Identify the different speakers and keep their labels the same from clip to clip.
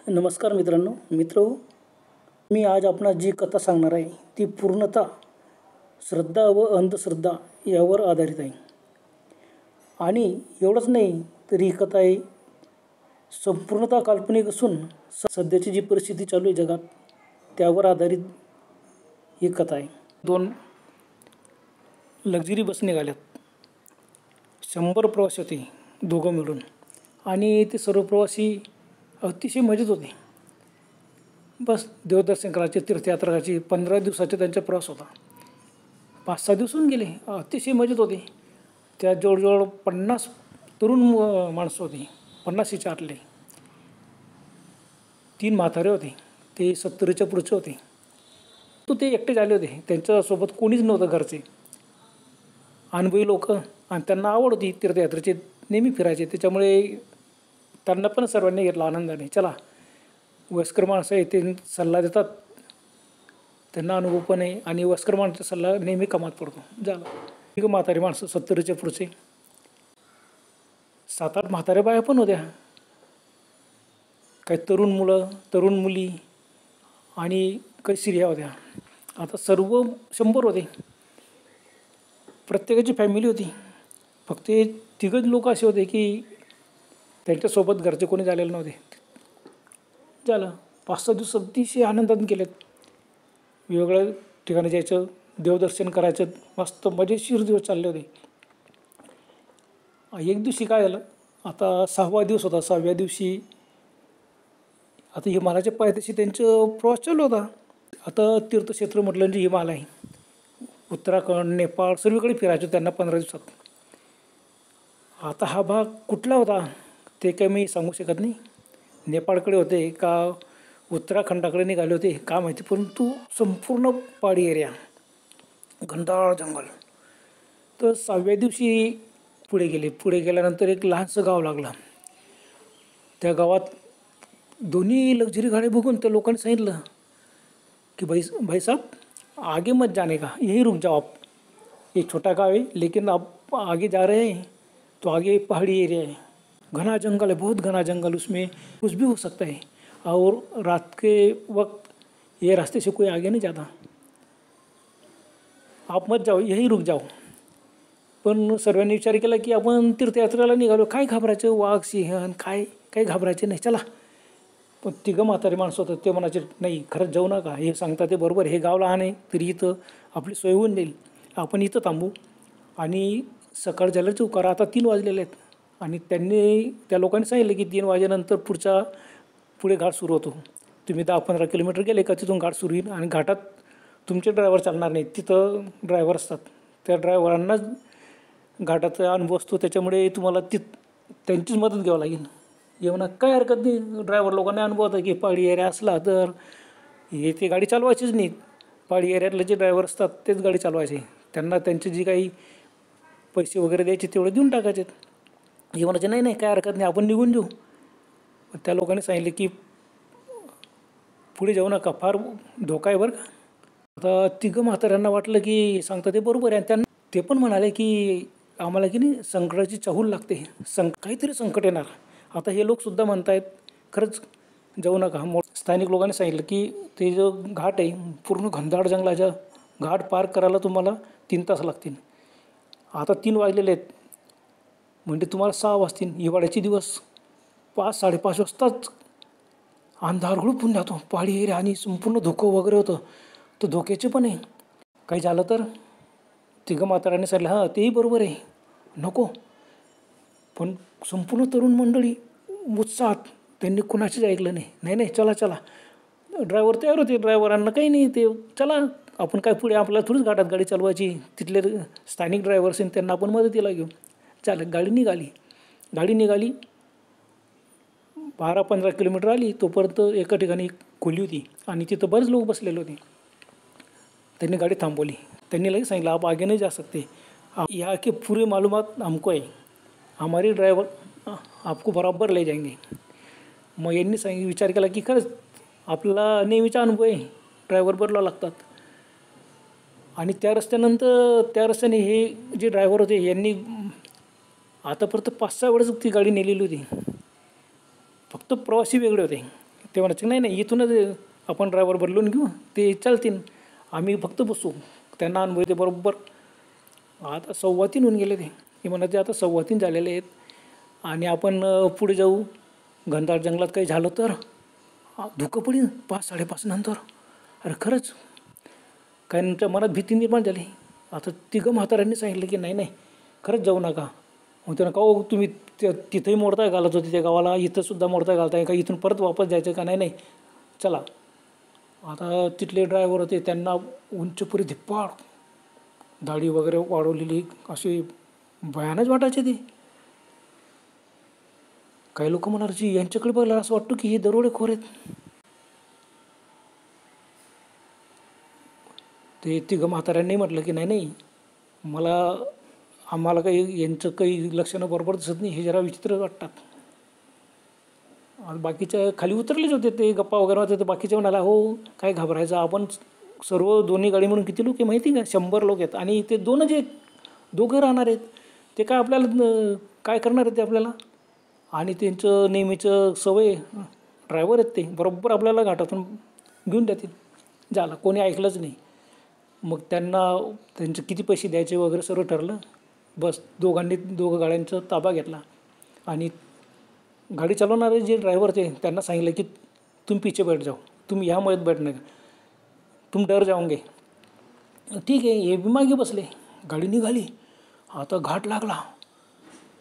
Speaker 1: नमस्कार मित्रो, मी आज आपणास जी कथा सांगणार आहे ती पूर्णतः श्रद्धा व अंधश्रद्धा यावर आधारित आहे. आणि एवढंच नाही तर ही कथा आहे संपूर्णतः काल्पनिक असून सध्याची जी परिस्थिती चालू आहे जगात त्यावर आधारित ही कथा आहे. 2 लक्झरी बस निघाल्यात. 100 प्रवासी होते दोघं मिळून आणि ते सर्व प्रवासी अतिशय मजेत होते. बस देवदर्शन करायचे, तीर्थयात्रा करायची. 15 दिवसाचा त्यांचा प्रवास होता. 5-6 दिवस होऊन गेले. अतिशय मजेत होते. त्या जवळजवळ 50 तरुण माणसं होती. 50च्या आतले. 3 म्हातारे होते. ते 70च्या पुढचे होते. तो ते एकटेच आले होते. त्यांच्यासोबत कोणीच नव्हतं घरचे. अनुभवी लोक आणि त्यांना आवड होती तीर्थयात्रेची, नेहमी फिरायचे. त्याच्यामुळे त्यांना पण सर्वांनी घेतला आनंदाने. चला, वयस्कर माणसं आहे ते सल्ला देतात, त्यांना अनुभव पण आहे आणि वयस्कर माणसाचा सल्ला नेहमी कामात पडतो. झालं. ठीक, म्हातारी माणसं 70च्या पुढचे. 7-8 म्हाताऱ्या बाया पण होत्या. काही तरुण मुलं, तरुण मुली आणि काही स्त्रिया होत्या. आता सर्व 100 होते. प्रत्येकाची फॅमिली होती. फक्त हे 3 लोक असे होते की त्यांच्यासोबत घरचे कोणी झालेले नव्हते. झालं. 5-6 दिवस अतिशय आनंदाने गेलेत. वेगवेगळ्या ठिकाणी जायचं, देवदर्शन करायचं, मस्त मजेशीर दिवस चालले होते. एक दिवशी काय झालं, आता 6वा दिवस होता. 6व्या दिवशी आता हिमालयाच्या पायथ्याशी त्यांचं प्रवास चालू होता. आता तीर्थक्षेत्र म्हटलं म्हणजे हिमालय, उत्तराखंड, नेपाळ सर्वीकडे फिरायचं त्यांना 15 दिवसात. आता हा भाग कुठला होता ते काही मी सांगू शकत नाही. नेपाळकडे होते का उत्तराखंडाकडे निघाले होते का माहिती, परंतु संपूर्ण पहाडी एरिया, घनदाट जंगल. तर 6व्या दिवशी पुढे गेले. पुढे गेल्यानंतर एक लहानसं गाव लागलं. त्या गावात दोन्ही लक्झरी गाडी बघून त्या लोकांनी सांगितलं कि भाई साहब आगे मत जाने का, यही रुक जाओ आप. ये छोटा गाँव है लेकिन आप आगे जा रहे हैं तो आगे पहाड़ी एरिया है, घना जंगल है, बहुत घना जंगल, उसमें कुछ भी हो सकता है और रात के वक्त ये रास्ते से कोई आगे नहीं जाता, आप मत जाओ, यही रुक जाओ. पण सर्वांनी विचार केला की आपण तीर्थयात्रेला निघालो, काय घाबरायचं, वाघ सिंह काय घाबरायचे नाही, चला. पण 3 म्हातारे माणसं होतं. ते म्हणायचे नाही, खरंच जाऊ नका, हे सांगता ते बरोबर, हे गाव लहान आहे तरी इथं आपली सोय होऊन जाईल, आपण इथं थांबू आणि सकाळ झालं जाऊ. कारण आता 3 वाजलेले आहेत. आणि त्या लोकांनी सांगितलं की 3 वाजेनंतर पुढे घाट सुरू होतो. तुम्ही 10-15 किलोमीटर गेले का तिथून घाट सुरू होईल आणि घाटात तुमचे ड्रायव्हर चालणार नाहीत. तिथं ड्रायव्हर असतात. त्या ड्रायव्हरांना घाटाचा अनुभव असतो, त्याच्यामुळे तुम्हाला त्यांचीच मदत घ्यावं लागेल. येऊन काय हरकत नाही, ड्रायव्हर लोकांना अनुभव होता की पहाडी एरिया असला तर ते गाडी चालवायचीच नाही. पहाडी एरियातले जे ड्रायव्हर असतात तेच गाडी चालवायचे. त्यांना त्यांची जी काही पैसे वगैरे द्यायचे तेवढे देऊन टाकायचे. हे म्हणायचे नाही काय हरकत नाही, आपण निघून देऊ. त्या लोकांनी सांगितले की पुढे जाऊ नका, फार धोका आहे बरं का. आता 3 म्हाताऱ्यांना वाटलं की सांगता ते बरोबर आहे. त्यांना ते पण म्हणाले की आम्हाला की नाही संकटाची चाहूल लागते, काहीतरी संकट येणार. आता हे लोकसुद्धा म्हणत आहेत खरंच जाऊ नका. स्थानिक लोकांनी सांगितलं की ते जो घाट आहे पूर्ण घनदाट जंगलाच्या, घाट पार करायला तुम्हाला 3 तास लागतील. आता 3 वाजलेले आहेत म्हणजे तुम्हाला 6 वाजतील. हिवाळ्याचे दिवस 5-5:30 वाजताच अंधार हुळूपून जातो पहाडी एरिया आणि संपूर्ण धुकं वगैरे होतं. तर धोक्याचे पण आहे, काही झालं तर. 3 म्हाताऱ्यांनी सांगितलं हां तेही बरोबर आहे, नको. पण संपूर्ण तरुण मंडळी उत्साहात, त्यांनी कुणाचीच ऐकलं नाही, चला. ड्रायव्हर तयार होते. ड्रायव्हरांना काही नाही, ते चला आपण काय पुढे, आपल्याला थोडीच घाटात गाडी चालवायची. तिथले स्थानिक ड्रायव्हर्स आहेत त्यांना आपण मदतीला घेऊ. चालेल. गाडी निघाली. 12-15 किलोमीटर आली तोपर्यंत एका ठिकाणी खोली होती आणि तिथं बरेच लोक बसलेले होते. त्यांनी गाडी थांबवली. त्यांनी लगेच सांगितलं आप आगे नहीं जा सकते, यहाँ के पूरे मालूमात हमको है, हमारे ड्रायव्हर आपको बराबर ले जाएंगे. मग यांनी विचार केला की खरंच आपल्याला नेहमीचा अनुभव आहे, ड्रायव्हर बदलावं लागतात. आणि त्या रस्त्याने हे जे ड्रायव्हर होते यांनी आतापर्यंत 5-6 वेळेस ती गाडी नेलेली होती. फक्त प्रवासी वेगळे होते. ते म्हणायचे नाही नाही इथूनच आपण ड्रायव्हर बदलून घेऊ, ते चालतील, आम्ही फक्त बसू. त्यांना अनुभव येते बरोबर. आता 3:15 होऊन गेले. ते म्हणायचे आता 3:15 झालेले आहेत आणि आपण पुढे जाऊ, घनदाट जंगलात काही झालं तर धुकं पडेल 5-5:30 नंतर. अरे खरंच काहींच्या मनात भीती निर्माण झाली. आता तिघं म्हाताऱ्यांनी सांगितलं की नाही नाही खरंच जाऊ नका. मग त्यांना का हो तुम्ही तिथंही मोडताय घालत होते त्या गावाला, इथंसुद्धा मोडताय घालताय का, इथून परत वापस जायचं का, नाही नाही चला. आता तिथले ड्रायव्हर होते त्यांना उंचपुरी धिप्पाड, दाढी वगैरे वाढवलेली, अशी भयानच वाटायचे ते. काही लोक म्हणायचे यांच्याकडे बघायला असं वाटतं की हे दरोडेखोर आहेत. ते तिघं म्हाताऱ्यांनी म्हटलं की नाही नाही आम्हाला काही यांचं काही लक्षणं बरोबर दिसत नाही, हे जरा विचित्र वाटतात. आणि बाकीच्या खाली उतरलेच होते ते गप्पा वगैरे होते. तर बाकीचे म्हणाला हो काय घाबरायचं, आपण सर्व दोन्ही गाडी म्हणून किती लोक आहे माहिती का, 100 लोक आहेत आणि ते दोघं राहणार आहेत. ते काय आपल्याला काय करणार आहेत ते आपल्याला, आणि त्यांचं नेहमीचं सवय ड्रायव्हर आहेत ते बरोबर आपल्याला घाटातून घेऊन देतील. झालं कोणी ऐकलंच नाही. मग त्यांचे किती पैसे द्यायचे वगैरे सर्व ठरलं. बस दोघं गाड्यांचा ताबा घेतला आणि गाडी चालवणारे जे ड्रायव्हर ते त्यांना सांगितलं की तुम पीछे बैठ जाओ, तुम्ही ह्यामुळेच बैठणे का, तुम डर जाओगे. ठीक आहे हे बी मागे बसले. गाडी निघाली. आता घाट लागला.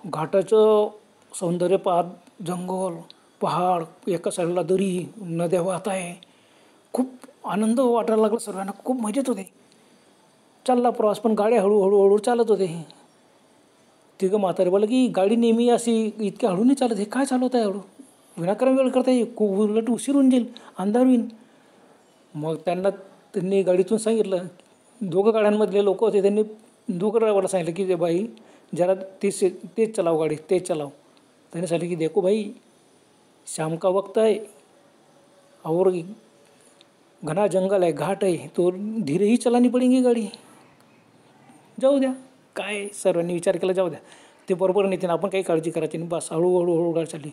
Speaker 1: घाटाचं सौंदर्य पाहत, जंगल, पहाड, एका साईडला दरी, नद्या वाहत आहे. खूप आनंद वाटायला लागला सर्वांना, खूप मजेत होते. चालला प्रवास, पण गाड्या हळूहळू चालत होते. तिघं म्हातारे बोललं की गाडी नेहमी अशी इतक्या हळू नाही चालत, हे काय चालवत आहे हळू, विनाकारण वेळ करताय, खूप उलट उशीर होऊन जाईल, अंधार होईल. मग त्यांनी गाडीतून सांगितलं, दोघं गाड्यांमधले लोक होते त्यांनी दोघं ड्रायव्हरला सांगितलं की बाई जरा तेच चलाव गाडी, तेच चलाव. त्यांनी सांगितलं की देखो भाई शाम का वक्त है और घना जंगल है, घाट है, तो धीरे ही चलानी पडेंगी गाडी. जाऊ द्या, काय सर्वांनी विचार केला जाऊ द्या, ते बरोबर नेते ना, आपण काही काळजी करायची नाही. बस हळूहळू गाडी चालली.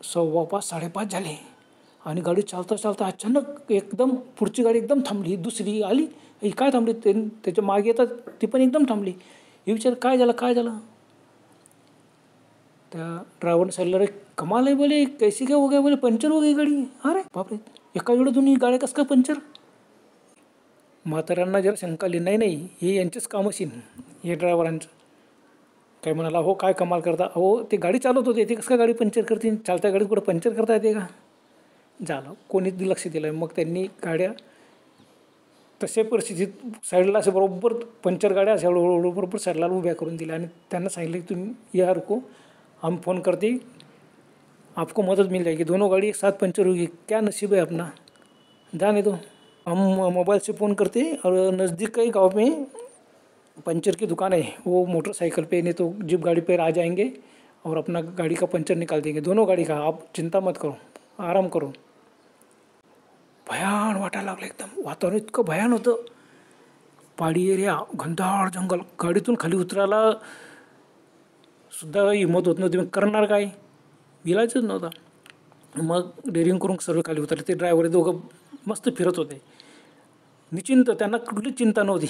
Speaker 1: 5:15 5:30 झाले आणि गाडी चालता चालता अचानक एकदम पुढची गाडी एकदम थांबली. दुसरी आली, ही काय थांबली, त्याच्या मागे येतात ती पण एकदम थांबली. हे विचार काय झालं. त्या ड्रायव्हरने सांगितलं रे कमाल आहे बोले, कैसी काय हो गया बोले, पंचर हो गई गाडी. अरे बापरे, एका वेळेला दोन्ही गाड्या कसं काय पंचर. म्हाताऱ्यांना जरा शंका आली, नाही हे यांचंच काम असेल, हे ड्रायव्हरांचं. काय म्हणाला हो काय कमाल करता, हो ते गाडी चालवत होते, ते कसं काय गाडी पंचर करतील, चालत्या गाडीत कुठं पंचर करता येते का. झालं कोणीच लक्ष दिलं. मग त्यांनी गाड्या तशा परिस्थितीत साईडला असे बरोबर पंचर गाड्या अशा हळूहळू बरोबर साईडला उभ्या करून दिल्या आणि त्यांना सांगितलं की तुम्ही या रुको, हम फ़ोन करते आपको मदद मिल जाएगी, दोनों गाड़ी एक साथ पंचर होगी, क्या नसीब है अपना, जाने दो, हम मोबाइल से फ़ोन करते और नज़दीक के गांव में पंचर की दुकान है, वो मोटरसाइकिल पे नहीं तो जीप गाड़ी पे आ जाएंगे और अपना गाड़ी का पंचर निकाल देंगे, दोनों गाड़ी का, आप चिंता मत करो, आराम करो. भयान वाटायला लागलं एकदम. वातावरण इतकं भयान होतं. पहाडी एरिया, घनदाट जंगल, गाडीतून खाली उतरायला सुद्धा हिंमत होत नव्हती. मग करणार काय, इलाजच नव्हता. मग डेअरिंग करून सर्व खाली उतरले. ते ड्रायव्हर दोघं मस्त फिरत होते निश्चिंत, त्यांना कुठलीच चिंता नव्हती.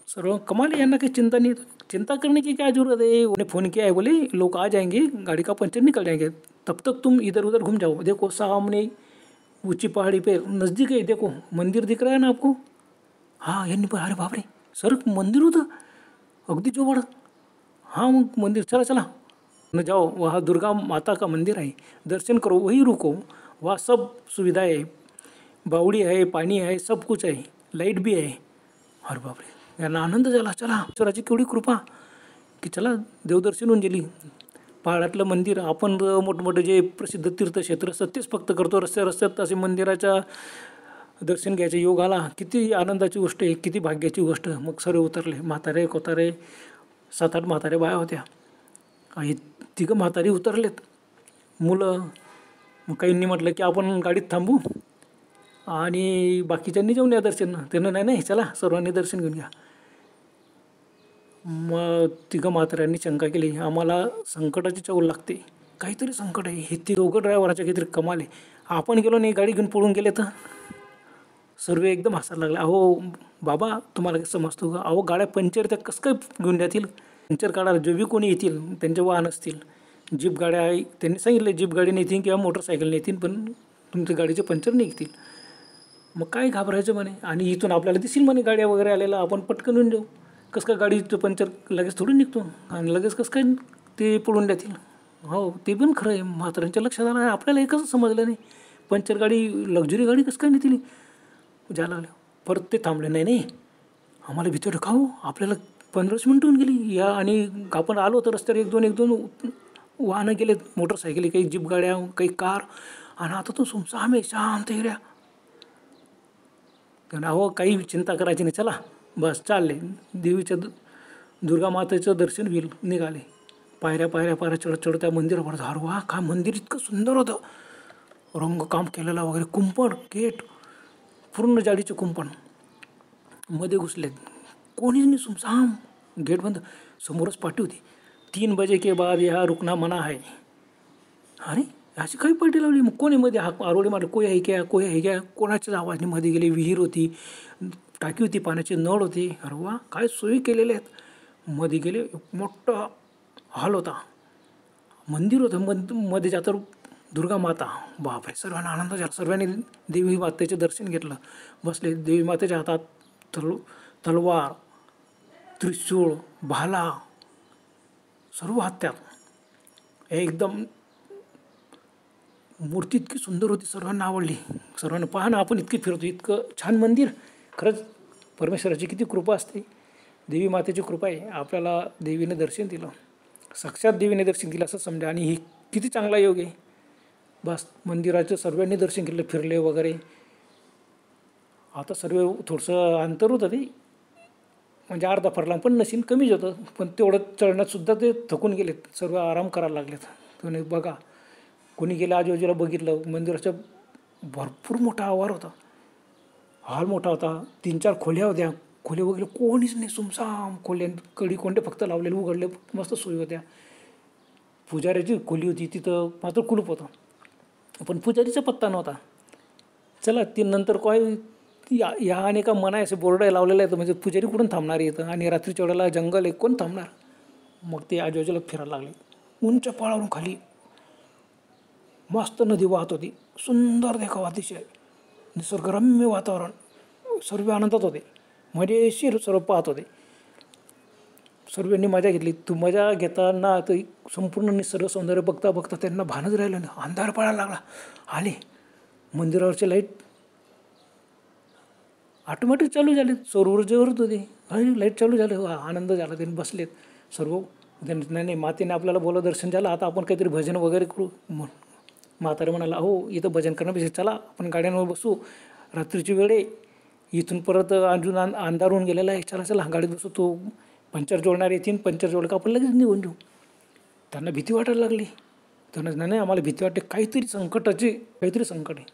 Speaker 1: सर्व कमाल, यांना काही चिंता नहीं, चिंता करने की क्या जरूरत है. उन्हें फ़ोन किया है, बोले लोग आ जाएंगे, गाड़ी का पंचर निकल जाएंगे, तब तक तुम इधर उधर घूम जाओ. देखो सामने ऊंची पहाड़ी पे नज़दीक है, देखो मंदिर दिख रहा है ना आपको. हाँ यांनी पण, अरे बापरे सर मंदिर होतं अगदी जवळ. हाँ मग मंदिर, चला न जाओ, वहाँ दुर्गा माता का मंदिर है, दर्शन करो, वहीं रुको, वहाँ सब सुविधाएं है, बावड़ी है, पाणी है, सब कुछ है, लाईट भी आहे. अरे बापरे, यांना आनंद झाला. चला ईश्वराची केवढी कृपा की चला देवदर्शन होऊन गेली. पहाडातलं मंदिर, आपण मोठमोठे जे प्रसिद्ध तीर्थक्षेत्र सत्यच फक्त करतो, रस्त्यात असे मंदिराच्या दर्शन घ्यायचे योग आला. किती आनंदाची गोष्ट आहे, किती भाग्याची गोष्ट. मग सर्व उतरले, म्हातारे कोतारे, 7-8 म्हातारे बाया होत्या. आणि तिघं म्हातारी उतरलेत, मुलं. मग काहींनी म्हटलं की आपण गाडीत थांबू आणि बाकीच्यांनी जाऊन या दर्शन. त्यांना नाही चला सर्वांनी दर्शन घेऊन घ्या. मग तिघं म्हाताऱ्यांनी शंका केली, आम्हाला संकटाची चाहूल लागते, काहीतरी संकट आहे. हे तिघं ड्रायव्हराच्या काहीतरी कमाल आहे. आपण गेलो नाही, गाडी घेऊन पळून गेले तर. सर्व एकदम हसायला लागले. अहो बाबा, तुम्हाला कसं समजतो का? अहो गाड्या पंक्चर त्या कसं काय घेऊन जातील? पंक्चर काढायला जे बी कोणी येतील त्यांचे वाहन असतील, जीप गाड्या आहे, त्यांनी सांगितलं जीप गाडी नेतील किंवा मोटरसायकल नेतील, पण तुमच्या गाडीचे पंक्चर निघतील. मग काय घाबरायचं म्हणे. आणि इथून आपल्याला दिसेल म्हणे गाड्या वगैरे आलेला, आपण पटकन येऊन जाऊ. कसं काय गाडीचं पंक्चर लगेच थोडून निघतो आणि लगेच कसं काय ते पळून जातील. हो, ते पण खरं आहे. म्हाताऱ्यांच्या लक्षात आलं. आपल्याला हे कसं समजलं नाही? पंक्चर गाडी, लक्झरी गाडी कसं काय नेतील जायला लागलं. परत ते थांबले. नाही नाही, आम्हाला भीती वाटते. का हो, आपल्याला 15 मिनिटं होऊन गेली या, आणि आपण आलो तर रस्त्यावर एक दोन वाहनं गेलेत, मोटरसायकली, काही जीप गाड्या, काही कार, आणि आता तो सुमसाम आहे, शांत एरिया. कारण अहो काही चिंता करायची नाही, चला बस चालले. देवीच्या दुर्गा मातेचं दर्शन होईल निघाले. पायऱ्या पायऱ्या पायऱ्या चढत चढत त्या मंदिरावर धार. वा, का मंदिर इतकं सुंदर होतं, रंगकाम केलेला वगैरे, कुंपण, गेट पूर्ण जाडीचे कुंपण. मध्ये घुसलेत, कोणीच नाही, सुमसाम, गेट बंद. समोरच पाठी होती, 3 बजे के बाद यहाँ रुकना मना है. अरे अशी काही पाठी लावली. मग कोणी मध्ये आरोडी मारले, कोई आहे क्या, कोई आहे क्या, कोणाच्याच आवाजने मध्ये गेले. विहीर होती, टाकी होती, पाण्याचे नळ होते. अरे वा, काय सोयी केलेल्या आहेत. मध्ये गेले, मोठा हॉल होता, मंदिर होतं, मध्ये जातं दुर्गा माता. बापरे, सर्वांना आनंद झाला. सर्वांनी देवी मातेचे दर्शन घेतलं, बसले. देवी मातेच्या हातात तलवार, त्रिशूळ, भाला, सर्व हातात. एकदम मूर्ती इतकी सुंदर होती, सर्वांना आवडली. सर्वांना, पहा ना, आपण इतकी फिरतो, इतकं छान मंदिर. खरंच परमेश्वराची किती कृपा असते, देवी मातेची कृपा आहे. आपल्याला देवीने दर्शन दिलं, साक्षात देवीने दर्शन दिलं असं समजा. आणि ही किती चांगला योग आहे. बस मंदिराचं सर्वांनी दर्शन घेतलं, फिरले वगैरे. आता सर्व थोडंसं अंतर होतं ते, म्हणजे अर्धा फरला पण नशीन, कमीच होतं, पण तेवढं चढण्यातसुद्धा ते थकून गेलेत. सर्व आराम करायला लागलेत. तुम्ही बघा, कोणी गेलं आजूबाजूला बघितलं, मंदिराचा भरपूर मोठा आवार होता, हॉल मोठा होता, 3-4 खोल्या होत्या. खोल्या वगैरे कोणीच नाही, सुमसाम खोल्या. कडी कोंडे फक्त लावलेले, उघडले, मस्त सोयी होत्या. पुजाऱ्याची खोली होती, तिथं मात्र कुलूप होतं, पण पुजारीचा पत्ता नव्हता. चला, ती नंतर काय या आणि का मना असे बोर्ड लावलेलं आहे, म्हणजे पुजारी कुठून थांबणार येतं, आणि रात्रीच्या वेळेला जंगल आहे, कोण थांबणार. मग ते आजूबाजूला फिरायला लागले. उंच पळावरून खाली मस्त नदी वाहत होती, सुंदर देखावा, अतिशय निसर्गरम्य वातावरण. सर्व आनंदात होते, मजेशीर सर्व पाहत होते. सर्वांनी मजा घेतली. तू मजा घेताना तर संपूर्ण निसर्ग सौंदर्य बघता बघता त्यांना भानच राहिलं ना. अंधार पडायला लागला. आले, मंदिरावरचे लाईट ऑटोमॅटिक चालू झाले, सौर ऊर्जेवरच होते. आणि लाईट चालू झाले. आनंद झाला. त्यांनी बसलेत सर्व. नाही नाही, मातेने आपल्याला बोला, दर्शन झालं, आता आपण काहीतरी भजन वगैरे करू. म्हातारे म्हणाला, हो इथं भजन करण्यापेक्षा चला आपण गाड्यांवर बसू, रात्रीची वेळ आहे, इथून परत अजून अंधार होऊन गेलेला आहे, चला चला गाडीत बसू. तो पंचर जोडणार येतील, पंचर जोडलं का आपण लगेच निघून जाऊ. त्यांना भीती वाटायला लागली. त्यांना नाही, आम्हाला भीती वाटते, काहीतरी काहीतरी संकट आहे.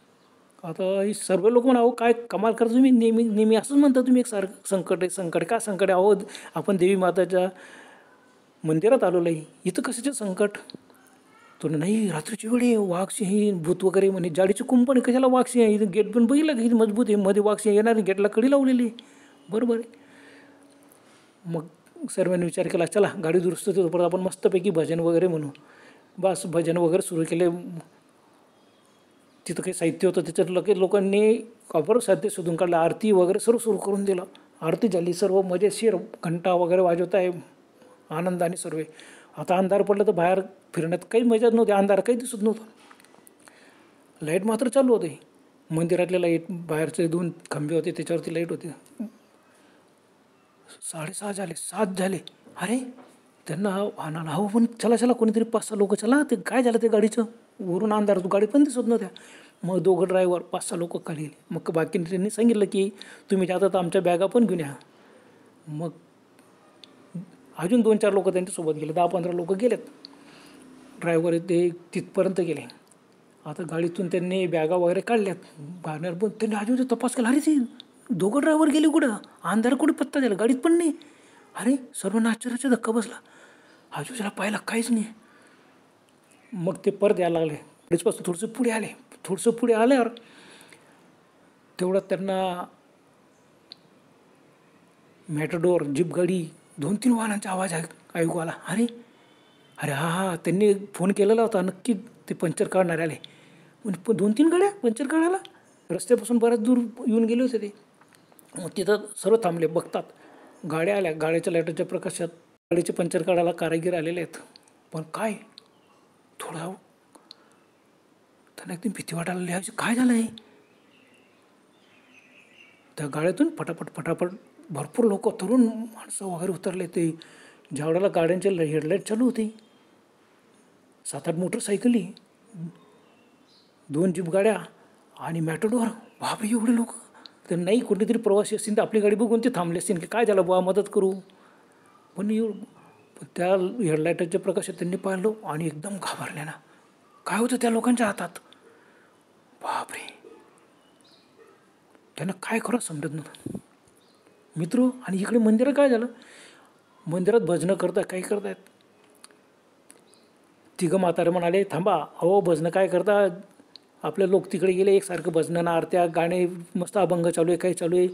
Speaker 1: आता ही सर्व लोक म्हणा, अहो काय कमाल करता तुम्ही, नेहमी नेहमी असंच म्हणता तुम्ही, एक सारखं संकट आहे, संकट. का संकट आहे? अहो आपण देवी माताच्या मंदिरात आलेलो आहे, इथं कशाचं संकट? तो नाही, रात्रीची वेळ आहे, वाघसिंह, भूत वगैरे म्हणे, जाडीची कुंपण आहे, कशाला वाघसिंह? इथं गेट पण बघितलं की मजबूत आहे, मध्ये वाघसिंह येणार, गेटला कडी लावलेली आहे. बरोबर आहे. मग सर्वांनी विचार केला, चला गाडी दुरुस्त होतो, परत आपण मस्तपैकी भजन वगैरे म्हणू. बस भजन वगैरे सुरू केले. तिथं काही साहित्य होतं, त्याच्यात लगेच लोकांनी खबर साध्य शोधून काढलं, आरती वगैरे सर्व सुरू करून दिलं. आरती झाली, सर्व मजेशीर, घंटा वगैरे वाजवत आहे आनंदाने सर्व. आता अंधार पडलं तर बाहेर फिरण्यात काही मजा नव्हती, अंधार काही दिसत नव्हतं. लाईट मात्र चालू होते, मंदिरातले लाईट, बाहेरचे 2 खंबे होते त्याच्यावरती लाईट होते. 6:30 झाले, 7 झाले. अरे त्यांना आणायला हवं, पण चला चला कोणीतरी 5-6 लोक, चला. ते काय झालं ते गाडीचं, वरून अंधार, गाडी पण दिसत नव्हत्या. मग 2 ड्रायव्हर, 5-6 लोक खाली गेले. मग बाकी त्यांनी सांगितलं की तुम्ही जाता तर आमच्या बॅगा पण घेऊन या. मग अजून 2-4 लोक त्यांच्यासोबत गेले, 10-15 लोक गेलेत. ड्रायव्हर ते तिथपर्यंत गेले. आता गाडीतून त्यांनी बॅगा वगैरे काढल्यात बाहेर, पण त्यांनी अजून तपास केला. अरे ते 2 ड्रायव्हर गेले कुठं, अंधार कुठे पत्ता झाला, गाडीत पण नाही. अरे सर्वांना आश्चर्याचा धक्का बसला. आजूबाजूला पाहिलं काहीच नाही. मग ते परत यायला लागले. अडीचपासून थोडंसं पुढे आल्यावर तेवढ्यात त्यांना मॅटाडोर, जीप गाडी, 2-3 वाहनांचा आवाज ऐकू आला. अरे अरे हां, त्यांनी फोन केलेला होता. नक्की ते पंक्चर काढणारे आले. पण 2-3 गाड्या पंक्चर काढायला? रस्त्यापासून बऱ्याच दूर येऊन गेले होते ते. मग तिथं सर्व थांबले बघतात. गाड्या आल्या. गाड्याच्या लाईटाच्या प्रकाशात गाडीचे पंक्चर काढायला कारागीर आलेले आहेत. पण काय थोडा त्यांना एकदम भीती वाटायला लागली. काय झालं आहे? त्या गाड्यातून फटाफट भरपूर लोक, तरुण माणसं वगैरे उतरले. ते ज्यावेळेला गाड्यांचे हेडलाईट चालू होते, 7-8 मोटरसायकली, 2 जीप गाड्या आणि मॅटाडोर. बापरे, एवढे लोक! तर नाही, कुठेतरी प्रवासी असतील तर आपली गाडी बघून ते थांबले असतील की काय झालं बुवा, मदत करू. पण त्या हेडलाईटाच्या प्रकाशात त्यांनी पाहिलं आणि एकदम घाबरले ना. काय होतं त्या लोकांच्या हातात? बापरे, त्यांना काय खरं समजत नव्हतं मित्र. आणि इकडे मंदिरात काय झालं, मंदिरात भजनं करताय, काय करतायत. तिघं म्हातारे म्हणाले, थांबा अहो, भजनं काय करता? आपले लोक तिकडे गेले, एकसारखं भजनं ना आरत्या गाणे, मस्त अभंग चालू आहे, काय चालू आहे.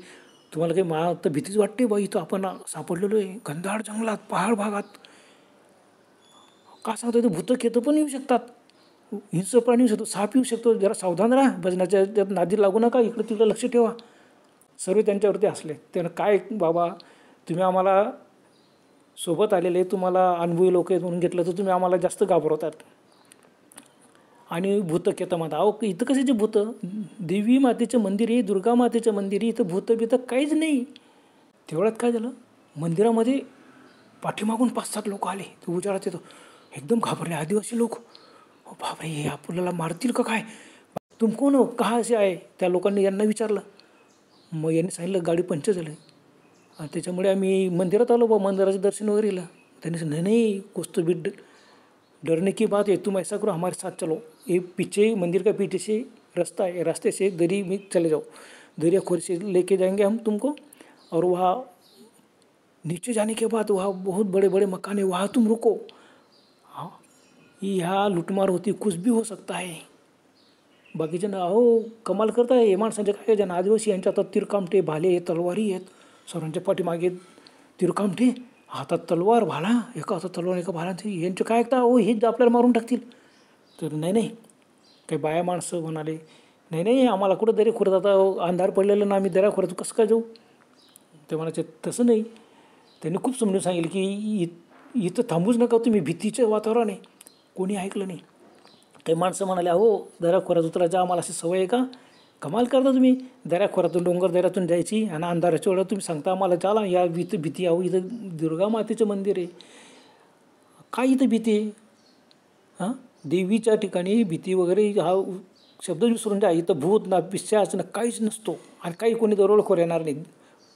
Speaker 1: तुम्हाला काही तर भीतीच वाटते बा. इथं आपण सापडलेलो आहे घनदाट जंगलात, पहाड भागात. का सांगतो, इथं भूतं खेतं पण येऊ शकतात, हिंस्र प्राणी येऊ शकतो, साप येऊ शकतो. जरा सावधान राहा, भजनाच्या त्यात नादी लागू नका, इकडे तिकडे लक्ष ठेवा. सर्व त्यांच्यावरती हसले. त्यानं काय बाबा, तुम्ही आम्हाला सोबत आलेले, तुम्हाला अनुभवी लोक आहेत म्हणून घेतलं, तर तुम्ही आम्हाला जास्त घाबरवतात. आणि भूतं खेतं म्हणता. अहो, इथं कशाचे भूतं? देवी मातेचं मंदिर आहे, दुर्गा मातेचं मंदिर आहे, इथं भूतं बितं काहीच नाही. तेवढ्यात काय झालं, मंदिरामध्ये पाठीमागून 5-7 लोक आले. ते उजाडात येतो, एकदम घाबरले आदिवासी लोक. बापरे, हे आपल्याला मारतील का काय? तुम कोण हो, कहा असे आहे? त्या लोकांनी यांना विचारलं. मग यांनी सांगितलं गाडी पंक्चर झाली आणि त्याच्यामुळे आम्ही मंदिरात आलो बा, मंदिराचं दर्शन वगैरे केलं. त्यांनी सांगितलं, नहीं कुछ तो भी डरने की बात है, तुम ऐसा करो हमारे साथ चलो, ये पीछे मंदिर का पीछे से रास्ता है, रास्ते से दरी में चले जाओ, दरिया खोर से लेके जाएंगे हम तुमको, और वहाँ नीचे जाने के बाद वहाँ बहुत बड़े बड़े मकान है, वहाँ तुम रुको. हाँ, यहाँ लूटमार होती, कुछ भी हो सकता है. बाकीचे ना, अहो कमाल करताय हे माणसांच्या. काय जण आदिवासी, यांच्या हातात तिरकामटे, भाले, तलवारी आहेत. सर्वांच्या पाठीमागे तिरकामटे, हातात तलवार, भाला, एका हातात तलवार, एका भाला. यांचं काय ऐकता, हो हेच आपल्याला मारून टाकतील. तर नाही, काही बाया माणसं म्हणाले, नाही आम्हाला कुठं दर्या खोऱ्यात, आता अंधार पडलेलं ना, आम्ही दर्या खोऱ्यात कसं काय जाऊ. ते म्हणायचे तसं नाही. त्यांनी खूप समजून सांगितलं की इथं थांबूच नका तुम्ही, भीतीचं वातावरण आहे. कोणी ऐकलं नाही. काही माणसं म्हणाले, अहो दर्या खोऱ्यात उतरायचं आम्हाला अशी सवय आहे का? कमाल करता तुम्ही, दर्या खोऱ्यातून, डोंगर दऱ्यातून जायची आणि अंधाराच्या वेळेला तुम्ही सांगता आम्हाला चला या इथं भीती. अहो इथं दुर्गा मातेचं मंदिर आहे, काय इथं भीती आहे? हां, देवीच्या ठिकाणी भीती वगैरे हा शब्द विसरून जा. इथं भूत ना, पिशाच ना, काहीच नसतो. आणि काही कोणी दरोडेखोर येणार नाही.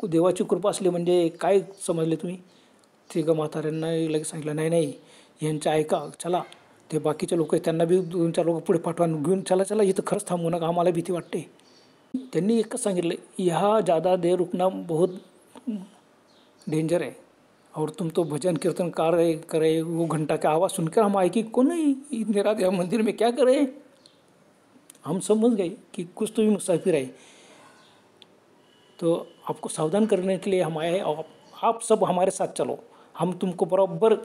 Speaker 1: देवाची कृपा असली म्हणजे काय समजले तुम्ही? तिघं म्हाताऱ्यांना लगेच सांगितलं, नाही यांचं ऐका, चला. ते बाकीचे लोक आहेत त्यांना बी 2-4 लोक पुढे पाठवा, घेऊन चला, इथं खरंच थांबू नका, आम्हाला भीती वाटते. त्यांनी एकच सांगितलं, यहाँ ज़्यादा देर रुकना बहुत डेंजर है, और तुम तो भजन कीर्तन करे वो घंटा का आवाज़ सुनकर हम आए कि कौन नहीं इतने रात यहाँ मंदिर में क्या करे. हम समझ गए कि कुछ तो भी मुसाफिर है, तो आपको सावधान करने के लिए हम आए हैं, और आप सब हमारे साथ चलो, हम तुमको बराबर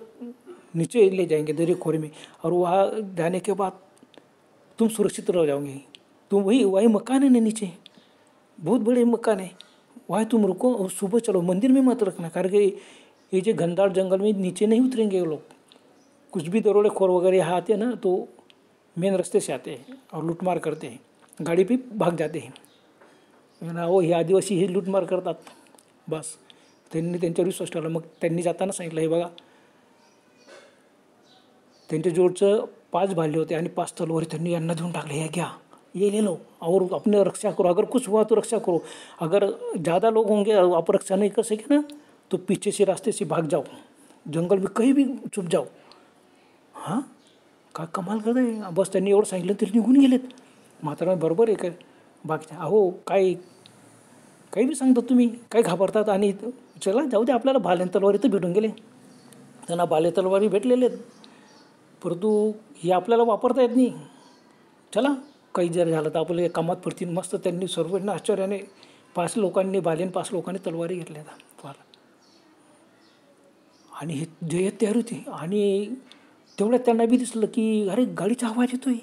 Speaker 1: नीचे ले जाएंगे दरिया खोरे में, और वहाँ जाने के बाद तुम सुरक्षित रह जाओगे. तुम वही मकान है ना नीचे, बहुत बड़े मकान है, वहाँ तुम रुको और सुबह चलो, मंदिर में मत रखना, कारण कि ये जो घनदाट जंगल में नीचे नहीं उतरेंगे वो लोग. कुछ भी दरोडेखोर वगैरह यहाँ आते हैं ना, तो मेन रास्ते से आते हैं और लूटमार करते हैं, गाड़ी पे भाग जाते हैं ना. वो हे आदिवासी हे लूटमार करतात. बस त्यांनी त्यांच्यावर विश्वास ठेवला. मग त्यांनी जाताना सांगितलं, हे बघा, त्यांच्या जोडचं 5 भाले होते आणि 5 तलवारी त्यांनी यांना देऊन टाकले, हे घ्या, ये ले लो और अपने रक्षा करो, अगर कुछ हुआ तो रक्षा करो, अगर ज़्यादा लोग होंगे आप रक्षा नहीं कर सके ना, तो पीछे से रास्ते से भाग जाओ, जंगल में कहीं भी छुप जाओ. हां, काय कमाल करत आहे. बस त्यांनी एवढं सांगितलं तरी निघून गेलेत. म्हातारा बरोबर आहे काय बाकीच्या. अहो काय काही बी सांगता तुम्ही, काही घाबरतात. आणि चला जाऊ दे, आपल्याला भाले तलवारी तर भेटून गेले, त्यांना भाले तलवारी भेटलेले आहेत, परंतु हे आपल्याला वापरता येत नाही. चला, काही जर झालं तर आपल्या कामात पडतील. मस्त त्यांनी सर्वांना आश्चर्याने 5 लोकांनी भाले 5 लोकांनी तलवारी घेतल्या फार. आणि हे जय्यत तयार होती. आणि तेवढ्यात त्यांना बी दिसलं की अरे गाडीचा आवाज येतोय,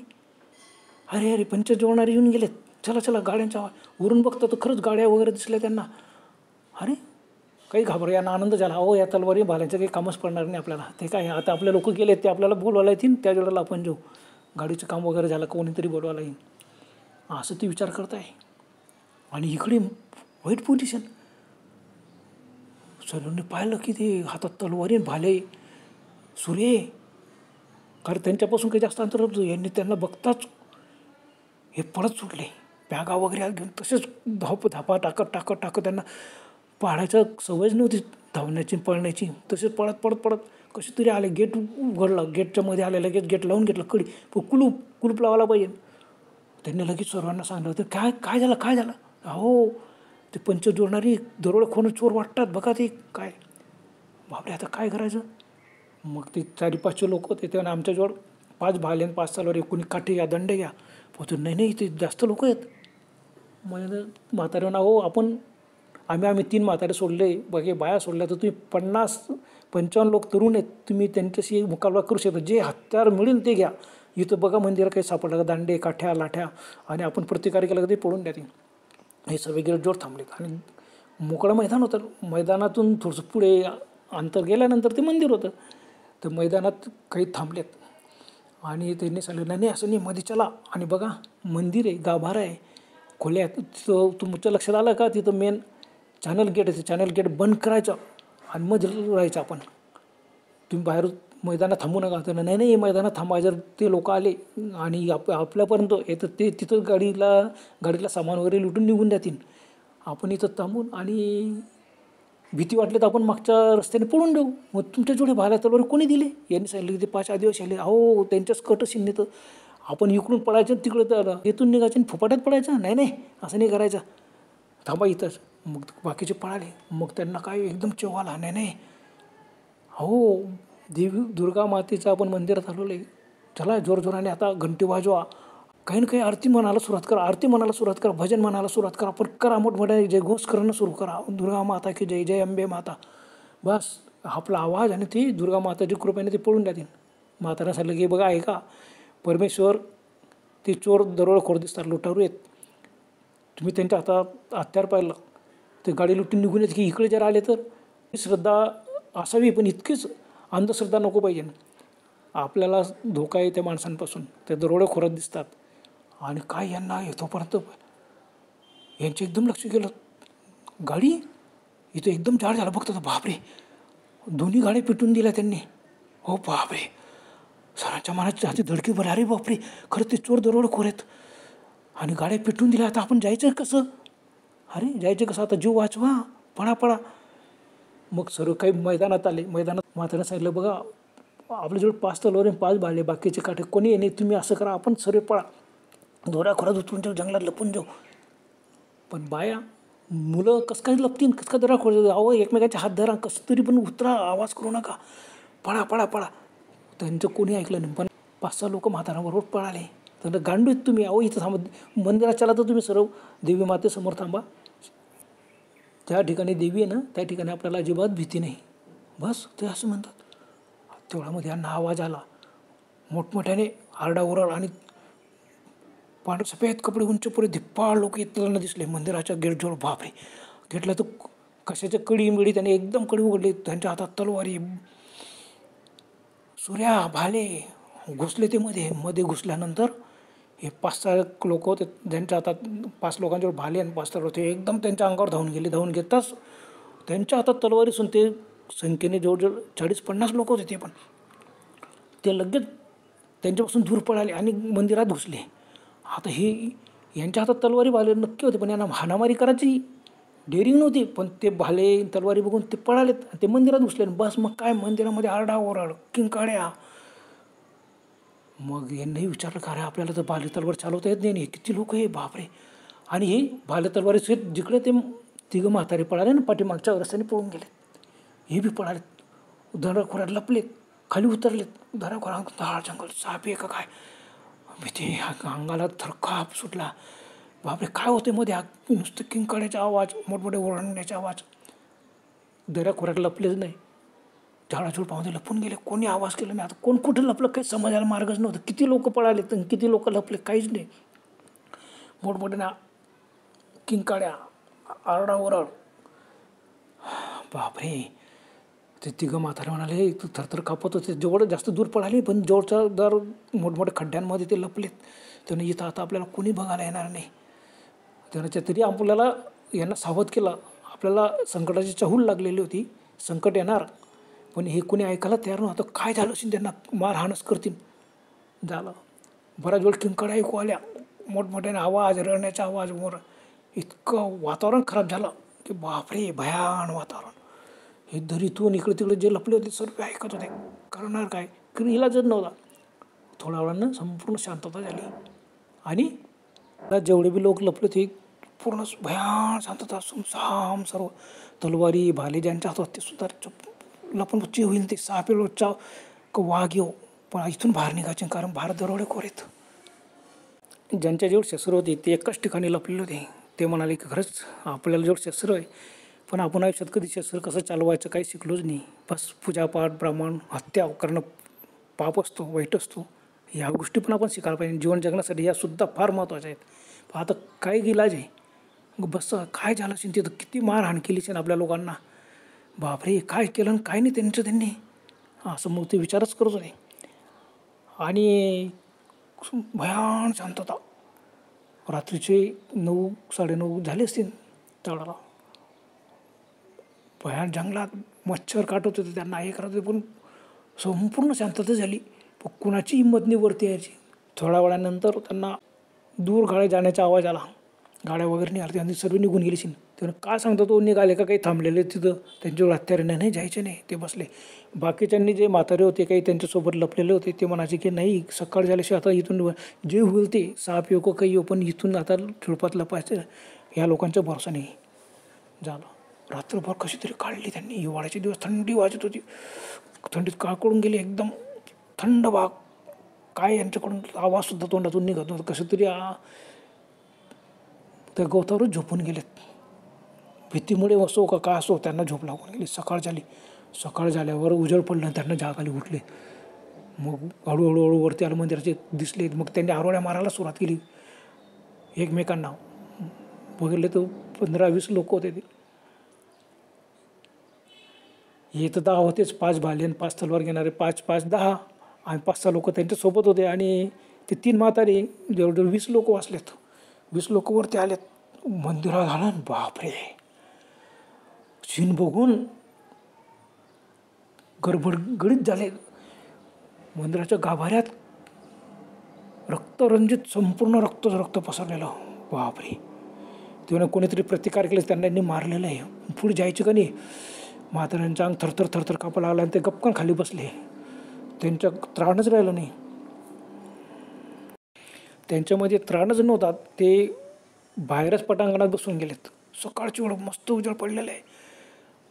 Speaker 1: अरे अरे पंचर जोडणारे येऊन गेलेत, चला चला गाड्यांचा आवाज. वरून बघता तर खरंच गाड्या वगैरे दिसल्या त्यांना. अरे काही यांना आनंद झाला. अहो, या तलवारी भाल्यांचं काही कामच पडणार नाही आपल्याला. ते काय आता आपले लोक गेले, ते आपल्याला बोलवायला येतील, त्या वेळेला आपण जाऊ, गाडीचं काम वगैरे झालं कोणीतरी बोलवायला येईल, असं ते विचार करत आहे. आणि इकडे वाईट पोझिशन. सर्वांनी पाहिलं की ते हातात तलवारी भाले सूर्य, कारण त्यांच्यापासून काही जास्त अंतर होतं. यांनी त्यांना बघताच हे पळत सुटले, बॅगा वगैरे घेऊन तसेच धापा टाकत त्यांना पळायचं सवयच नव्हती, धावण्याची पळण्याची. तसेच पळत पळत पळत कसे तरी आले. गेट उघडलं, गेटच्या मध्ये आले, लगेच गेट लावून घेतलं, कडी कुलूप लावायला पाहिजे. त्यांनी लगेच सर्वांना सांगितलं, तर काय झालं. अहो, ते पंच जोडणारी दरोडेखोर चोर वाटतात बघा, ते काय बापरे, आता काय करायचं. मग ते 4-5 लोक होते, तेव्हा आमच्याजवळ 5 भाले 5 तलवारी, कोणी काठी घ्या, दंडे घ्या. पोहोचून नाही ते जास्त लोक आहेत. मग म्हाताऱ्यांना, हो आम्ही 3 म्हातारे सोडले, बघे बाया सोडल्या, तर तुम्ही 50-55 लोक तरुण आहेत, तुम्ही त्यांच्याशी मुकाबला करू शकता. जे हत्यार मिळेल ते घ्या. इथं बघा मंदिरात काही सापडलं का, दांडे काठ्या लाठ्या, आणि आपण प्रतिकार केला का ते पळून द्या. हे सर्व गेटजवळ थांबलेत. आणि मोकळं मैदान होतं. मैदानातून थोडंसं पुढे अंतर गेल्यानंतर ते मंदिर होतं. तर मैदानात काही थांबलेत. आणि त्यांनी सांगितलं, नाही असं नाही, मध्ये चला. आणि बघा मंदिर आहे, गाभारा आहे, खोल्या. तिथं तुमच्या लक्षात आलं का, तिथं मेन चॅनल गेट आहे. चॅनल गेट बंद करायचं आणि मग राहायचं आपण. तुम्ही बाहेर मैदानात थांबू नका. तर नाही मैदानात थांबा. जर ते लोक आले आणि आपल्यापर्यंत येतं, ते तिथं गाडीला सामान वगैरे लुटून निघून जातील. आपण इथं थांबून, आणि भीती वाटली तर आपण मागच्या रस्त्याने पळून देऊ. मग तुमच्या जोडे भाला तलवार कोणी दिले. यांनी सांगितलं की ते 5 आदिवासी आले. अहो, त्यांच्याच कटशिन्ने तर आपण इकडून पडायचं, तिकडे तर इथून निघायचं आणि फुपाट्यात पडायचं. नाही असं नाही करायचं, थांबा इथंच. मग बाकीचे पळाले. मग त्यांना काय एकदम चेव आला. नाही हो, देवी दुर्गा मातेचं आपण मंदिरात आलेलं आहे, चला जोरजोराने आता घंटी वाजवा, काही ना काही आरती म्हणायला सुरुवात करा, भजन म्हणायला सुरुवात करा, पण करा मोठमोठ्या जयघोष करणं सुरू करा, दुर्गा माता की जय, जय अंबे माता. बस आपला आवाज, आणि ती दुर्गा माताची कृपेने ते पळून जातील. म्हातारा सांगितलं की बघा, आहे का परमेश्वर, ते चोर दरोडेखोर दिसतात, लुटारू आहेत, तुम्ही त्यांच्या हातात हत्यार पाहिलं ते गाडी लुटून निघून येत, की इकडे जर आले तर श्रद्धा असावी, पण इतकीच अंधश्रद्धा नको पाहिजे. आपल्याला धोका आहे त्या माणसांपासून, ते दरोडेखोरात दिसतात. आणि काय यांना येतोपर्यंत यांचं एकदम लक्ष गेलं, गाडी इथं एकदम जाड झाला. बघतात, बापरे, दोन्ही गाड्या पेटून दिल्या त्यांनी. हो बापरे, सरांच्या मनाची हाती धडकी भरली. अरे बापरे, खरं ते चोर दरोडेखोर आहेत आणि गाड्या पेटून दिल्या. आता आपण जायचं कसं. आता जीव वाचवा, पळा. मग सर्व काही मैदानात आले. मैदानात म्हाताऱ्यानं सांगितलं, बघा आपल्याजवळ 5 तलवारी 5 भाले, बाकीचे काठे कोणी नाही, तुम्ही असं करा, आपण सर्व पळा, दोऱ्याखोरात उतरून जाऊ, जंगलात लपून जाऊ. पण बाया मुलं कसं काय लपतील, कसं काय दोऱ्याखोरात. अहो, एकमेकांचे हात धरा, कसं तरी पण उतरा, आवाज करू नका, पळा. त्यांचं कोणी ऐकलं नाही. पण 5-6 लोक म्हाताऱ्याबरोबर पळाले. तर गांडू आहेत तुम्ही, अहो इथं थांबा, मंदिरात चला, तर तुम्ही सर्व देवी मातेसमोर थांबा, ज्या ठिकाणी देवी आहे ना, त्या ठिकाणी आपल्याला अजिबात भीती नाही. बस ते असं म्हणतात. तेवढ्यामध्ये यांना आवाज आला, मोठमोठ्याने आरडाओरड, आणि पांढरे सफेद कपडे उंच पुढे धिप्पाळ लोक येताना दिसले मंदिराच्या गेटजवळ. बापरे, गेटला तर कशाच्या कडी मिळी, त्याने एकदम कडी उघडली, त्यांच्या हातात तलवारी, सूर्या भाले घुसले. ते मध्ये घुसल्यानंतर हे 5-6 लोक होते, ज्यांच्या हातात 5 लोकांच्यावर भाले आणि 5 तलवार होते, एकदम त्यांच्या अंगावर धावून घेताच त्यांच्या हातात तलवारी असून ते संख्येने जवळजवळ 40-50 लोक होते. ते लगेच त्यांच्यापासून दूर पळाले आणि मंदिरात घुसले. आता हे यांच्या हातात तलवारी भाले नक्की होते, पण यांना हाणामारी करायची डेअरिंग नव्हती. पण ते भाले तलवारी बघून ते पळालेत, ते मंदिरात घुसले. बस मग काय, मंदिरामध्ये आरडाओरड, किंकाळ्या. मग यांनाही विचारलं, का रे, आपल्याला तर भाले तलवार चालवता येत नाही, किती लोक आहे, बापरे. आणि हे भाले तलवारी जिकडे ते तिघं म्हातारे पळाले ना पाठीमागच्या रस्त्याने पळून गेले. हे बी पळालेत, दराखोऱ्यात लपलेत, खाली उतरलेत. दराखोऱ्यात झाड जंगल साप आहे का काय, भीती अंगाला थरकाप सुटला. बापरे काय होते मध्ये, नुसतं किंकाळ्याचा आवाज, मोठमोठे ओरडण्याचा आवाज. दऱ्याखोऱ्यात लपलेच नाही, झाडाझुडपामध्ये लपून गेले. कोणी आवाज केला नाही. आता कोण कुठं लपलं काही समजायला मार्गच नव्हतं. किती लोक पळाले तर किती लोक लपले काहीच नाही. मोठमोठ्या किंकाळ्या, आरडाओरड. बापरे. ते तिघं म्हातारे म्हणाले तू थरथर कापत होते. जेवढं जास्त दूर पळाले पण जवळच्या दर मोठमोठ्या खड्ड्यांमध्ये ते लपलेत. त्यानं इथं आता आपल्याला कोणी बघायला येणार नाही. त्यानं तरी आपल्याला यांना सावध केलं. आपल्याला संकटाची चहूल लागलेली होती, संकट येणार, पण हे कोणी ऐकायला तयार नव्हतं. काय झालं असेल, त्यांना मारहाणच करतील. झालं बराच वेळ किंकाळ्या ऐकू आल्या, मोठमोठ्याने आवाज, रडण्याचा आवाज वर. इतकं वातावरण खराब झालं की बापरे भयान वातावरण. हे दरीतून इकडे तिकडे जे लपले होते सर्व ऐकत होते. करणार काय, इलाजच नव्हता. थोड्या वेळानं संपूर्ण शांतता झाली आणि जेवढे बी लोक लपले ते पूर्ण भयान शांतता, सुमसाम सर्व. तलवारी भाले ज्यांच्या हातात ते सुद्धा लपून बच्चे होईल. ते साप येळचा वाघ येऊ, पण इथून बाहेर निघायचे, कारण बाहेर दरोडेखोर आहेत. ज्यांच्याजवळ शस्त्र होते ते एकाच ठिकाणी लपलेले होते. ते म्हणाले की खरंच आपल्याला जवळ शस्त्र आहे, पण आपण आयुष्यात कधी शस्त्र कसं चालवायचं काही शिकलोच नाही. बस पूजापाठ, ब्राह्मण, हत्या करणं पाप असतो, वाईट असतो. ह्या गोष्टी पण आपण शिकायला पाहिजे. जीवन जगण्यासाठी यासुद्धा फार महत्त्वाच्या आहेत. पण आता काय इलाज आहे. बस काय झालं असेल तिथं, किती मारहाण केली असेल आपल्या लोकांना. बापरे काय केलं आणि काय नाही त्यांनी, असं मग ते विचारच करत होते. आणि भयान शांतता. रात्रीचे 9, 9:30 झाले असतील त्यावेळेला. भयान जंगलात मच्छर काटत होते, त्यांना हे करत होते, पण संपूर्ण शांतता झाली. पण कुणाची हिंमत नाही वरती यायची. थोड्या वेळानंतर त्यांना दूर गाड्या जाण्याचा आवाज आला. गाड्या वगैरे निघाल्या आणि सर्व निघून गेली. त्यानं काय सांगतो तो, निघाले का काही थांबलेले तिथं, त्यांच्यावर हत्यारे नाही जायचे नाही, ते बसले. बाकीच्यांनी जे म्हातारे होते काही त्यांच्यासोबत लपलेले होते ते म्हणायचे की नाही सकाळ झाल्याशिवाय आता इथून जे होईल ते, साप येऊ का काही येऊ, पण इथून आता झुडपात लपायचं ह्या लोकांचा भरोसा नाही. झालं रात्रभर कशी तरी काढली त्यांनी. हिवाळ्याचे दिवस, थंडी वाजत होती, थंडीत काळकडून गेले एकदम. थंड भाग, काय यांच्याकडून आवाजसुद्धा तोंडातून निघत नव्हतं. कसं तरी त्या गवतावरच झोपून गेलेत. भीतीमुळे असो का काय असो त्यांना झोप लागून गेली. सकाळ झाली. सकाळ झाल्यावर उजेड पडलं, त्यांना जाग आली, उठले. मग हळूहळू वरती आलं, मंदिराचे दिसले. मग त्यांनी आरोळ्या मारायला सुरुवात केली एकमेकांना. बघितले तर 15-20 लोक होते. ते हे तर 10 होतेच, 5 भाले आणि 5 तलवार घेणारे, 5-5 10 आणि 5-6 लोक त्यांच्यासोबत होते. आणि ते 3 म्हातारे, जवळजवळ 20 लोक वाचलेत. 20 लोक वरती आलेत. मंदिरात झालं. बापरे सीन बघून गडबडगडीत झाले. मंदिराच्या गाभाऱ्यात रक्तरंजित संपूर्ण रक्त पसरलेलं. बापरे. तेव्हा कोणीतरी प्रतिकार केला, त्यांना मारलेलं आहे. पुढे जायचं का नाही. म्हाताऱ्यांचा अंग थरथर कापायला लागला आणि ते गपकन खाली बसले. त्यांच्या त्राणच राहिलं नाही. त्यांच्यामध्ये त्राणच नव्हता. ते बाहेरच पटांगणात बसून गेलेत. सकाळची वेळ मस्त उजेड पडलेलं आहे.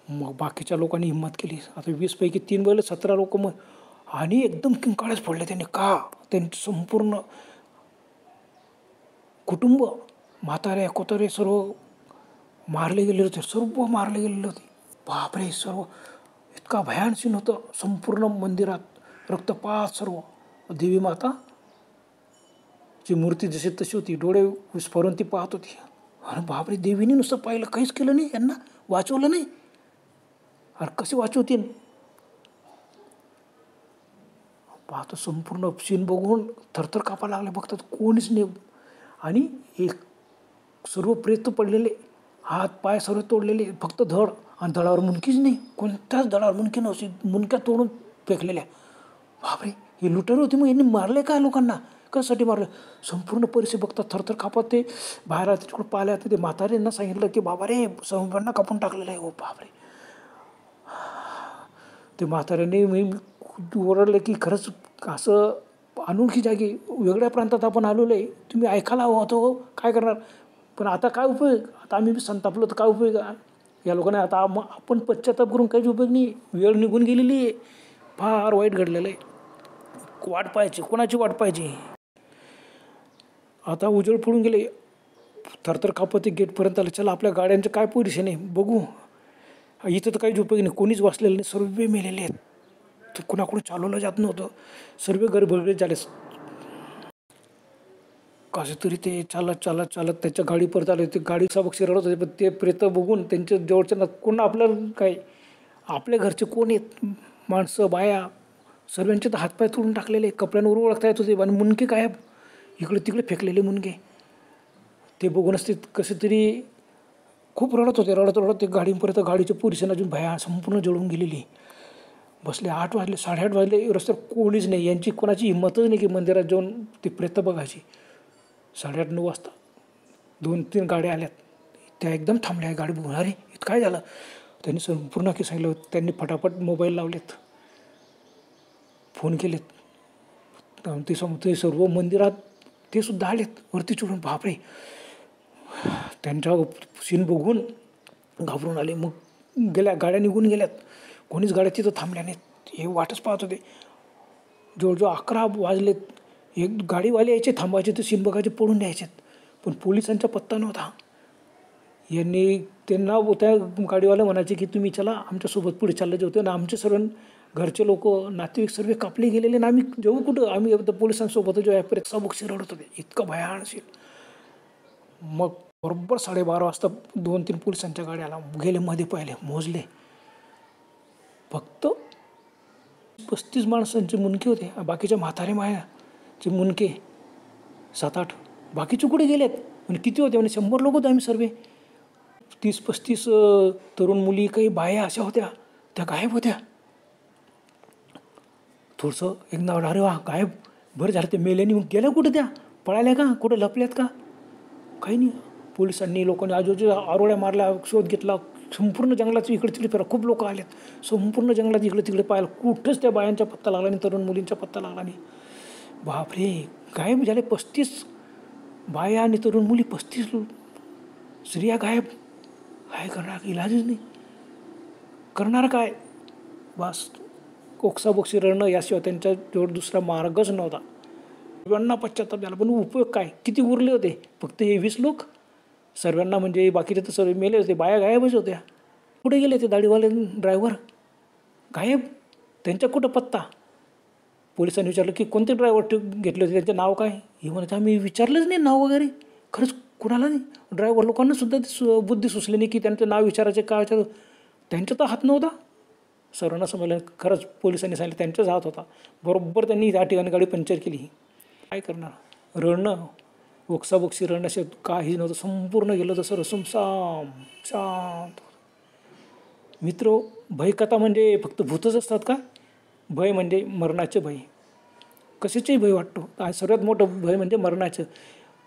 Speaker 1: मग बाकीच्या लोकांनी हिंमत केली. आता 20 पैकी 3 बैल, 17 लोक मग, आणि एकदम किंकाळ्याच फोडले त्यांनी. का त्यांचं संपूर्ण कुटुंब, म्हातारे कोतारे सर्व मारले गेलेले होते. सर्व मारले गेलेले होते. बापरे. सर्व इतका भयान सीन होतं. संपूर्ण मंदिरात रक्तपात सर्व. देवी माता ची मूर्ती जशी तशी होती, डोळे विस्फारून ती पाहत होती. अरे बापरे. देवीने नुसतं पाहिलं, काहीच केलं नाही, यांना वाचवलं नाही. अरे कसे वाचवतील. पाहतो संपूर्ण सीन बघून थरथर कापायला लागले. बघतात कोणीच नाही. आणि एक सर्व प्रेत पडलेले, हात पाय सर्व तोडलेले, फक्त धड, आणि धडावर मुंडकीच नाही. कोणत्याच धडावर मुंडकी नव्हती. मुंडक्या तोडून फेकलेल्या. बापरे. हे लुटेर होते. मग यांनी मारले काय लोकांना, कशासाठी मारलं. संपूर्ण परिसर बघतात थरथर कापत. ते बाहेर आले, तिकडून पाहिले. ते म्हाताऱ्यांना सांगितलं की बाबा रे सर्वांना कापून टाकलेलं आहे. हो बापरे. ते म्हाताऱ्यांनी मी ओरडले की खरंच असं अनोळखी जागी वेगळ्या प्रांतात आपण आलेलो आहे, तुम्ही ऐकायला हवं होतं, काय करणार. पण आता काय उपयोग? आता आम्ही बी संतापलो तर काय उपयोग या लोकांना? आता आपण पश्चाताप करून काहीच उपयोग नाही. वेळ निघून गेलेली आहे. फार वाईट घडलेलं आहे. वाट पाहायची, कोणाची वाट पाहायची? आता उजेड पडून गेले. थरथर कापते गेटपर्यंत आले. चला आपल्या गाड्यांचं काय पोझिशन आहे बघू. इथं तर काहीच उपयोग नाही. कोणीच वाचलेलं नाही. सर्व मेलेले आहेत. तर कुणाकडून चालवलं जात नव्हतं. सर्व गडबडीत झाले. कसं तरी ते चालत त्याच्या गाडी परत आले. ते गाडीचा बक्षी रडत होते. पण ते प्रेत बघून त्यांच्या जवळच्या कोण आपल्याला काय आपल्या घरचे कोण आहेत माणसं बाया सर्वांचे तर हातपाय तोडून टाकलेले. कपड्यांवर ओळखता येत होते. आणि मुंडके काय इकडे तिकडे फेकलेले मुंडके. ते बघूनच ते कसे तरी खूप रडत होते. रडत ते गाडीपर्यंत गाडीच्या पोझिशन अजून भया संपूर्ण जळून गेलेली. बसले 8 वाजले 8:30 वाजले. रस्त्यावर कोणीच नाही. यांची कोणाची हिंमतच नाही की मंदिरात जाऊन ते प्रेत बघायची. 8:30-9 वाजता 2-3 गाड्या आल्यात. त्या एकदम थांबल्या गाडी बघून. अरे इथं काय झालं? त्यांनी संपूर्ण की सांगितलं. त्यांनी फटाफट मोबाईल लावलेत, फोन केलेत. ते सर्व मंदिरात ते सुद्धा आलेत वरती चढून. बापरे, त्यांच्या सीन बघून घाबरून आले. मग गाड्या निघून गेल्यात. कोणीच गाड्या तिथं थांबल्या नाहीत. हे वाटच पाहत होते. जवळजवळ 11 वाजलेत. एक गाडीवाले यायचे थांबायचे तर सीन बघायचे पळून द्यायचे. पण पोलिसांचा पत्ता नव्हता. यांनी त्यांना त्या गाडीवाला म्हणायचे की तुम्ही चला आमच्यासोबत पुढे चालले जाऊ. ना आमचे सर्व घरचे लोक नातेवाईक सर्व कापले गेलेले ना आम्ही जाऊ कुठं? आम्ही पोलिसांसोबत जो प्रेतचा बक्षी रडत होते. इतकं भयान असेल. मग बरोबर 12:30 वाजता 2-3 पोलिसांच्या गाड्याला गेले. मध्ये पाहिले मोजले फक्त 35 माणसांचे मुंडके होते. बाकीच्या म्हातारे मायाचे मुंडके 7-8. बाकीचे कुठे गेलेत? म्हणजे किती होते? म्हणजे 100 लोक होते आम्ही सर्व. 30-35 तरुण मुली काही बाया अशा होत्या. त्या गायब होत्या. थोडंसं एक नाव अरे वा गायब. बरं झालं ते मेल्यानी. मग गेल्या कुठं? त्या पळाल्या का? कुठं लपल्यात का? काही नाही. पोलिसांनी लोकांनी आजूबाजूला आरोळ्या मारल्या, शोध घेतला. संपूर्ण जंगलाचं इकडे तिकडे फिरा. खूप लोक आलेत. संपूर्ण जंगलात इकडे तिकडे पाहिलं. कुठंच त्या बायांचा पत्ता लागला नाही. तरुण मुलींचा पत्ता लागला नाही. बापरे, गायब झाले 35 बाया आणि तरुण मुली. 35 स्त्रिया गायब. काय करणार? इलाजच नाही. करणार काय? बस ओक्साबोक्शी रडणं याशिवाय त्यांच्याजवळ दुसरा मार्गच नव्हता. सर्वांना पश्चाताप झाला. पण उपयोग काय? किती उरले होते? फक्त हे 20 लोक. सर्वांना म्हणजे बाकीचे तर सर्व मेले होते. बाया गायबच होत्या. कुठे गेले ते दाढीवाले ड्रायव्हर? गायब. त्यांच्या कुठं पत्ता? पोलिसांनी विचारलं की कोणते ड्रायव्हर घेतले होते, त्यांचं नाव काय? हे म्हणत आम्ही विचारलंच नाही नाव वगैरे. खरंच कुणाला नाही. ड्रायव्हर लोकांना सुद्धा बुद्धी सुचली नाही की त्यांचं नाव विचारायचे काय विचार. त्यांचा तर हात नव्हता. सर्वांना समजलं खरंच पोलिसांनी सांगितलं त्यांचाच हात होता. बरोबर त्यांनी त्या ठिकाणी गाडी पंक्चर केली. काय करणार? रडणं ओक्साबोक्शी रडण्याशी काही नव्हतं. संपूर्ण गेलं तर सर्व सुमसाम शांत. मित्र, भयकथा म्हणजे फक्त भूतच असतात का? भय म्हणजे मरणाचे भय. कशाचंही भय वाटतो. सर्वात मोठं भय म्हणजे मरणाचं.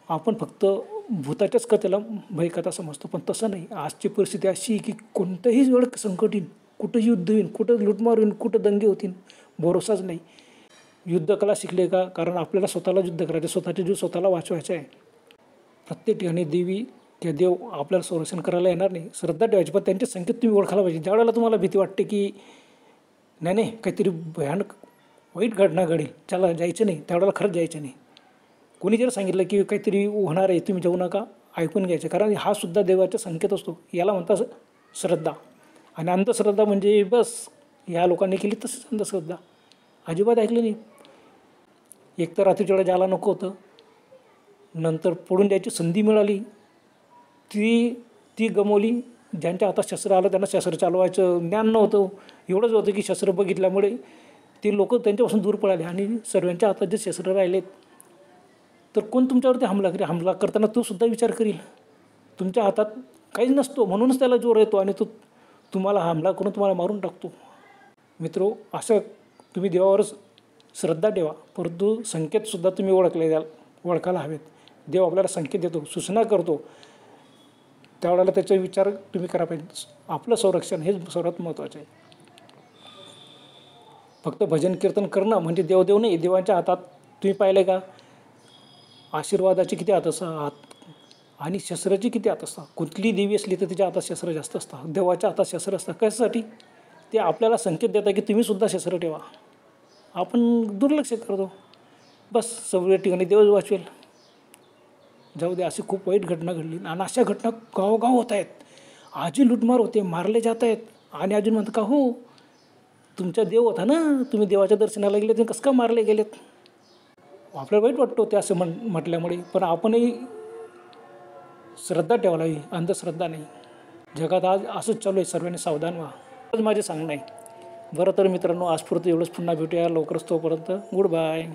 Speaker 1: आपण फक्त भूताच्याच कथेला भयकथा समजतो. पण तसं नाही. आजची परिस्थिती अशी की कोणतंही वेळ संकट येईल, कुठं युद्ध होईल, कुठं लुटमार होईल, कुठं दंगे होतील, भरोसाच नाही. युद्धकला शिकले का? कारण आपल्याला स्वतःला युद्ध करायचं, स्वतःचे जीव स्वतःला वाचवायचे आहे. प्रत्येक ठिकाणी देवी किंवा देव आपल्याला संरक्षण करायला येणार नाही. श्रद्धा ठेवायची. पण त्यांचे संकेत तुम्ही ओळखायला पाहिजे. ज्यावेळेला तुम्हाला भीती वाटते की नाही काहीतरी भयानक वाईट घटना घडेल, त्याला जायचं नाही, त्यावेळेला खरंच जायचं नाही. कोणी जर सांगितलं की काहीतरी होणार आहे, तुम्ही जाऊ नका, ऐकून घ्यायचं. कारण हा सुद्धा देवाचा संकेत असतो. याला म्हणतात श्रद्धा. आणि अंधश्रद्धा म्हणजे बस ह्या लोकांनी केली तसंच अंधश्रद्धा. अजिबात ऐकलं नाही. एक तर रात्रीच्या वेळेला जायला नको होतं. नंतर पडून द्यायची संधी मिळाली ती गमवली. ज्यांच्या हातात शस्त्र आलं त्यांना शस्त्र चालवायचं ज्ञान नव्हतं. एवढंच होतं की शस्त्र बघितल्यामुळे ते लोक त्यांच्यापासून दूर पळाले. आणि सर्वांच्या हातात जे शस्त्र राहिलेत तर कोण तुमच्यावरती हमला करेल? हमला करताना तो सुद्धा विचार करील. तुमच्या हातात काहीच नसतो म्हणूनच त्याला जोर येतो आणि तो तुम्हाला हमला करून तुम्हाला मारून टाकतो. मित्रो, असं तुम्ही देवावरच श्रद्धा ठेवा. परंतु संकेतसुद्धा तुम्ही ओळखायला हवेत. देव आपल्याला संकेत देतो, सूचना करतो. त्यावेळेला त्याचा विचार तुम्ही करा पाहिजे. आपलं संरक्षण हे सर्वात महत्त्वाचं आहे. फक्त भजन कीर्तन करणं म्हणजे देव नाही. देवांच्या हातात तुम्ही पाहिले का आशीर्वादाचे किती हात आणि शस्त्राची किती हात असतात. कुठली देवी असली तर तिच्या हातात शस्त्र जास्त असतात, देवाच्या हातात शस्त्र असतात. कशासाठी? ते आपल्याला संकेत देतात की तुम्हीसुद्धा शस्त्र ठेवा. आपण दुर्लक्ष करतो. बस सगळ्या ठिकाणी देवच वाचवेल. जाऊ दे, अशी खूप वाईट घटना घडली आणि अशा घटना गावोगाव होत आहेत. आजी लूटमार होते, मारले जात आहेत आणि अजून म्हणतात का हो तुमचा देव होता ना, तुम्ही देवाच्या दर्शनाला गेले, तुम्ही कसं का मारले गेलेत. आपल्याला वाईट वाटतं ते असं म्हटल्यामुळे. पण आपणही श्रद्धा ठेवायला हवी, अंधश्रद्धा नाही. जगात आज असंच चालू आहे, सर्वांनी सावधान व्हा. आज माझे सांगणं आहे. बरं तर मित्रांनो, आजपुरतं एवढंच. पुन्हा भेटूया लवकरच. तोपर्यंत गुड बाय.